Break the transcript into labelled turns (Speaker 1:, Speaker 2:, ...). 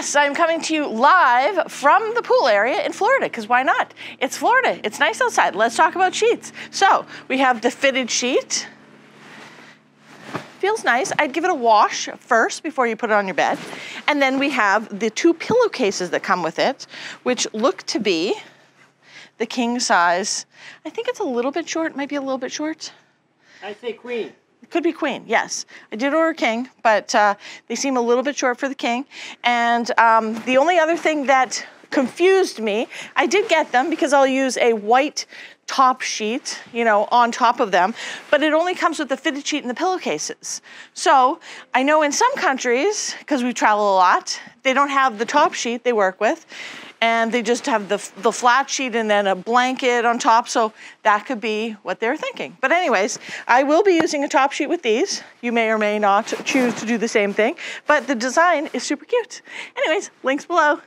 Speaker 1: Yes, I'm coming to you live from the pool area in Florida, because why not? It's Florida, it's nice outside. Let's talk about sheets. So we have the fitted sheet. Feels nice. I'd give it a wash first before you put it on your bed. And then we have the 2 pillowcases that come with it, which look to be the king size. I think it's a little bit short, might be a little bit short.
Speaker 2: I say queen.
Speaker 1: It could be queen, yes. I did order king, but they seem a little bit short for the king. And the only other thing that confused me, I did get them because I'll use a white top sheet, you know, on top of them, but it only comes with the fitted sheet and the pillowcases. So I know in some countries, because we travel a lot, they don't have the top sheet they work with, and they just have the flat sheet and then a blanket on top, so that could be what they're thinking. But anyways, I will be using a top sheet with these. You may or may not choose to do the same thing, but the design is super cute. Anyways, links below.